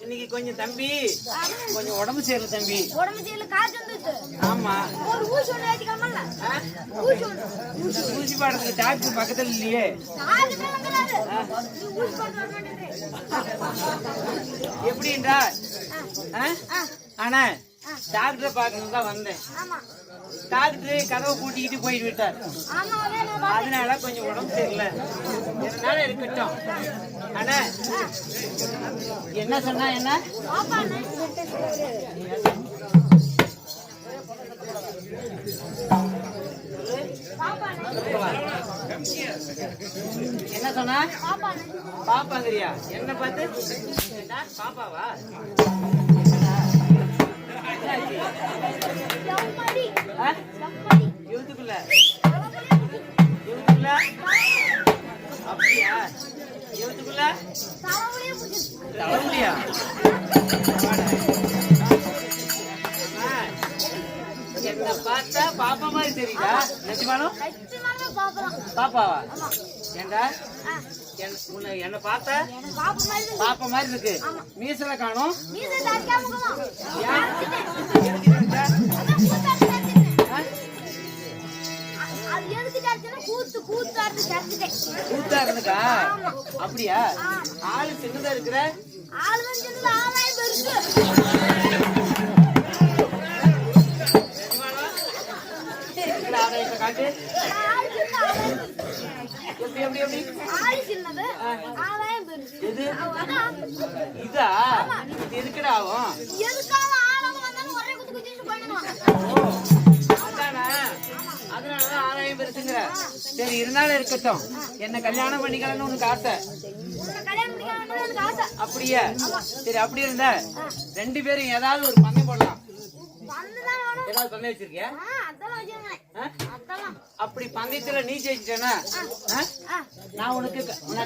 இன்னைக்கு கொஞ்சம் தம்பி கொஞ்சம் உடம்பு சரியில்லை தம்பி. உடம்பு சரியில்லை, காய்ச்சல் வந்துச்சு. ஆமா, ஒரு ஊசி ஒண்ணு ஏத்திக்கலாம்ல? ஊசி பாடுறதுக்கு டாக்டர் பக்கத்துல இல்லையே. எப்படின்றா? ஆனா டாக்டரை பார்க்கணும் தான் வந்தேன். டாக்டர் கதவை கூட்டிக்கிட்டு போயிட்டு விட்டார். அதனால கொஞ்சம் உடம்பு சரியில்லை, அதனால இருக்கட்டும். ஆனா என்ன சொன்னா? என்ன என்ன சொன்னா? பாப்பாங்கிறியா? என்ன பார்த்து பாப்பாவா? யூத்துக்குள்ள அப்படியா? யூத்துக்குள்ள தலைமுடியா? என்ன பார்த்தா பாப்பா மாதிரி தெரியுதா? நிஜமாலும் பாப்பாவா? ஏண்டா என்ன பார்த்தா பாப்பா மாதிரி இருக்கு. மீசல காணும். கூத்தா இருந்துக்கா? அப்படியா? ஆளு சின்னதா இருக்கிற? காட்டு. எப்படி எப்படி எப்படி? இது இதா? இது எதுக்கடா ஆகும்? அதனாலதான் ஆதாயம் பெருசுங்கிற. சரி, இருந்தாலும் இருக்கட்டும். என்ன கல்யாணம் பண்ணிக்கலாம்னு உனக்கு ஆசை? அப்படியா? சரி, அப்படி இருந்த ரெண்டு பேரும் ஏதாவது ஒரு பந்தயம் போடலாம். ஏதாவது பந்தயம் வச்சிருக்கியா? அப்படி பந்தயத்துல நீ ஜெயிச்சிட்டேன்னா நான் உனக்கு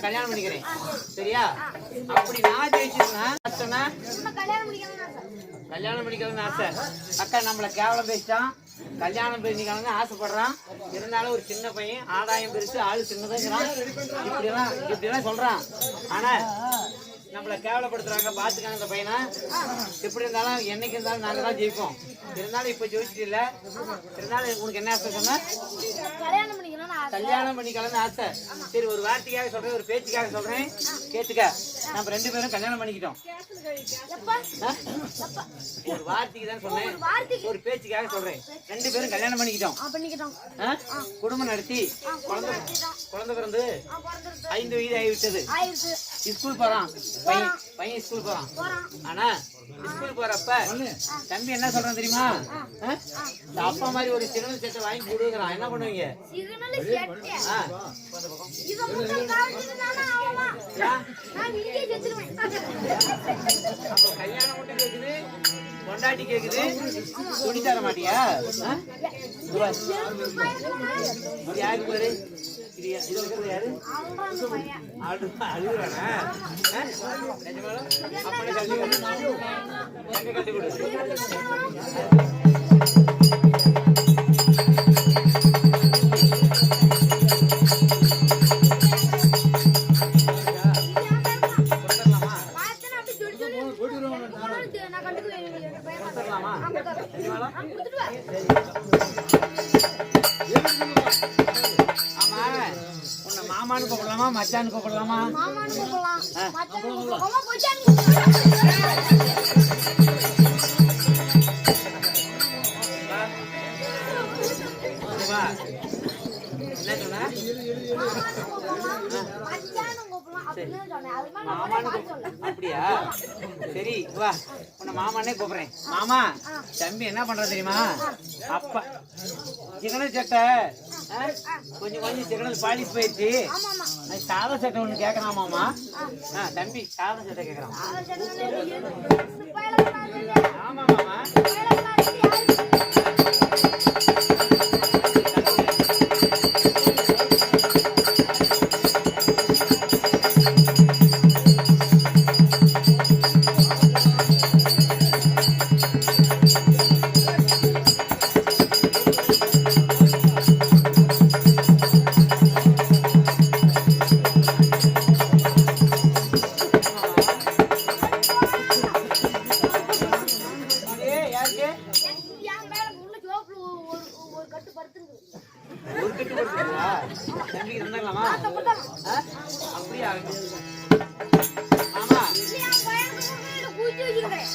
கல்யாணம் பண்ணிக்கிறேன். சரியா? அப்படி நான் ஜெயிச்சிருந்தேன்னா கல்யாணம் பண்ணிக்கணும்னு ஆசை. அக்கா நம்மள கேவலம் பேசிட்டான், கல்யாணம் பண்ணிக்கணும்னு ஆசைப்படுறான். இருந்தாலும் ஒரு சின்ன பையன், ஆதாயம் பெருசு, ஆளு சின்னதுங்கிறான். இப்படிலாம் சொல்றான். ஆனா நம்மள கேவலப்படுத்துறாங்க. பாத்துக்காங்க இந்த பையனை. எப்படி இருந்தாலும் என்னைக்கு இருந்தாலும் நாங்க தான் ஜெயிப்போம். இருந்தாலும் இப்ப ஜெயிச்சுட்டு இல்ல. இருந்தாலும் உனக்கு என்ன ஆசை சொன்ன? கல்யாணம் பண்ணிக்கலாம்னு ஆசை. சரி, ஒரு வார்த்தைக்காக சொல்றேன், ஒரு பேச்சுக்காக சொல்றேன், கேட்டுக்க. நம்ம 2 பேரும் கல்யாணம் பண்ணிக்கிட்டோம். எப்ப ஆ? எப்ப ஒரு வார்த்தைக்கு தான் சொன்னேன், ஒரு வார்த்தைக்கு ஒரு பேச்சுக்காக சொல்றேன். 2 பேரும் கல்யாணம் பண்ணிக்கிட்டோம். பண்ணிக்கிட்டோம். ஆ? குடும்பம் நடத்தி குழந்தை பிறந்து பிறந்துருச்சு 5 வயது ஆகிவிட்டது. ஆயிடுச்சு ஸ்கூல் போறான் பையன் ஸ்கூல் போறான். போறான். ஆனா ஸ்கூல் போறப்ப தம்பி என்ன சொல்றான் தெரியுமா? ஆ? இந்த அப்பா மாதிரி ஒரு சிறுநீர் சட்டை வாங்கி கொடுக்குறான். என்ன பண்ணுவீங்க? சிறுநீர் சட்டை. ஆ? இத மட்டும் காவச்சிட்டானா அவன். ஏன்? நான் இங்கே செத்துருவேன். அப்ப கல்யாணம் மட்டும் கேக்குது, பொண்டாட்டி கேக்குது, துணி தர மாட்டியா? ஆ? இது யாருக்கு பாரு? இது இருக்கிறது யாரு? அவன் பையன். அழுகுறானா? நிஜமாலும் அப்பனை கட்டி கொடு, எங்க கட்டி கொடு. கொடுத்துடலாமா? பார்த்தேன் அப்படி சொல்லி நான் கண்டுக்குவேன். பையன் கொடுத்துடலாமா? நிஜமாலும்? கொடுத்துடுவேன். ஆமா, உன்னை மாமான்னு கூப்பிடலாமா மச்சான்னு கூப்பிடலாமா? மாமான்னு கூப்பிடலாம். மச்சான்னு கூப்பிடலாம். மச்சான்னு கூப்பிடலாம். வா. என்ன சொன்ன? மாமான்னு கூப்பிடலாம். மச்சான்னு கூப்பிடலாம். அப்படின்னு சொன்னேன். அது மாதிரி நான் மாமான்னு பார்த்து சொன்னேன். அப்படியா? சரி வா, உன்னை மாமானே கூப்பிடுறேன். மாமா, தம்பி என்ன பண்றது தெரியுமா? அப்பா சிக்கனல் சட்டை கொஞ்சம் சிக்கனல் பாலிஷ் போயிடுச்சு. ஆமாமா. அது சாத சட்டை ஒண்ணு கேட்கறான் மாமா. தம்பி சாத சட்டை கேட்கறான். ஆமா மாமா. யாருக்கு ஒரு கட்டு படுத்துங்க. ஒரு கட்டு கொடுத்துருவா? தம்பிக்கு இருந்தாங்களாமா? அப்படியே ஆகட்டும். மாமா, என் பையனுக்கு கூட்டி வச்சுக்கிறேன்.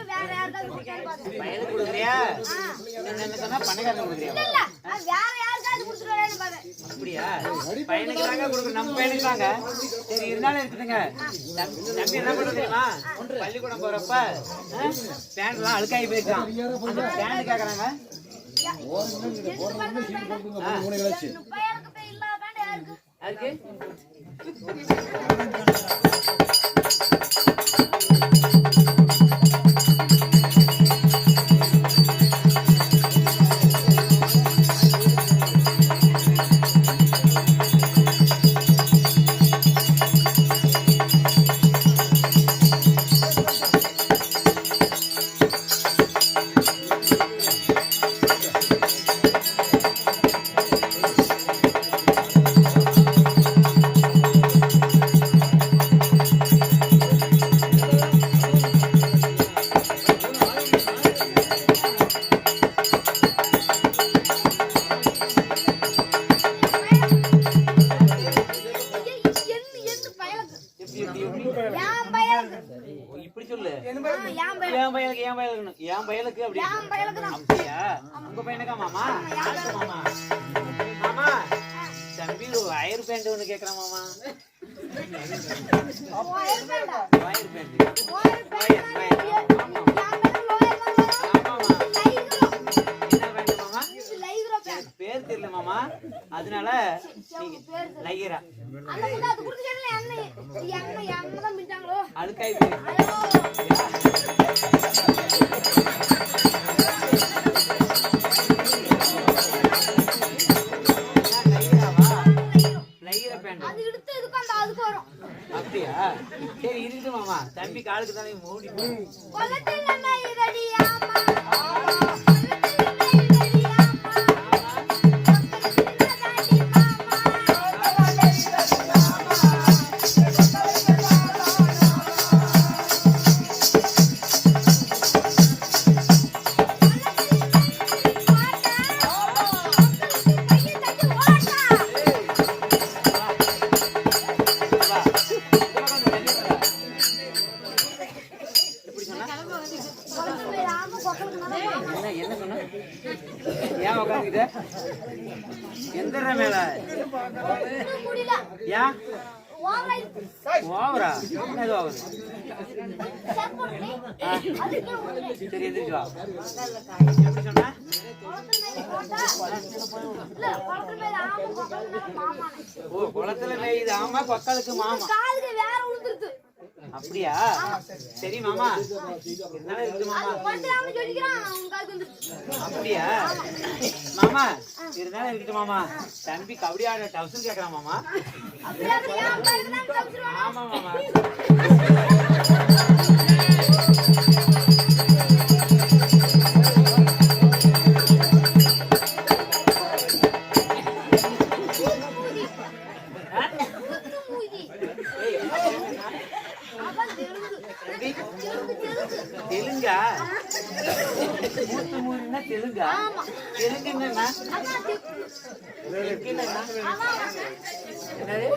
வேற யாருக்காவது கொடுத்தாலும் பாத்து. பையனுக்கு கொடுக்குறியா? என்ன சொன்னா பணக்காரங்க கொடுக்குறியா? இல்ல வேற யாருக்காவது கொடுத்துருவேன்னு பாரு. அப்படியா? பையனுக்கு தாங்க கொடுக்குறோம், நம்ம பையனுக்கு தாங்க. சரி இருந்தாலும் இருக்குதுங்க. தம்பி என்ன பண்ண தெரியுமா? பள்ளிக்கூடம் போறப்ப பேண்ட் எல்லாம் அழுக்காகி போயிருக்கான். அந்த பேண்ட் கேக்குறாங்க. பையனுக்கு போய் இல்லாத பேண்ட் யாருக்கு? அதுக்கு இப்படி சொல்லு. என் பயலுக்கு அப்படி. அப்படியா? உங்க பையனுக்கா மாமா? மாமா மாமா தம்பி ஒரு வயர் பேண்ட் ஒண்ணு கேக்குறான் மாமா. Wire band. பேர் தெரியல மாமா, அதனால லைகரா அழுக்காய் அப்படியா? சரி இருக்குது மாமா. தம்பி காலுக்கு தானே மூடி ஏன் உட்காந்துக்கிட்ட எந்த மேல இன்னும் முடியல. ஏன் ஓவராய் ஓவரா என்ன இது ஆகுது செக் பண்ணி அதுக்கு உடனே சரி எந்திரிச்சு வா எப்படி சொன்ன குளத்துல மேல ஆமா குளத்துல மாமானே. ஓ குளத்துல மேயுது ஆமா கொக்காளுக்கு மாமா காலுக்கு வேற விழுந்துருது. அப்படியா சரி மாமா இருந்தாலும் இருக்குது மாமா பண்றான்னு சொல்லிக்கிறான் உங்க காலுக்கு வந்துருச்சு. அப்படியா மாமா இருந்தாலும் இருக்குது மாமா தம்பி கபடி ஆட டவுசன் கேட்கறான் மாமா அப்படியே ஏன் பையன் தான் தப்பிச்சிருவான். ஆமா மாமா தெலுங்கா மூத்து மூணுன்னா தெலுங்கா தெலுங்கு என்னன்னா தெலுங்கு என்னன்னா என்னது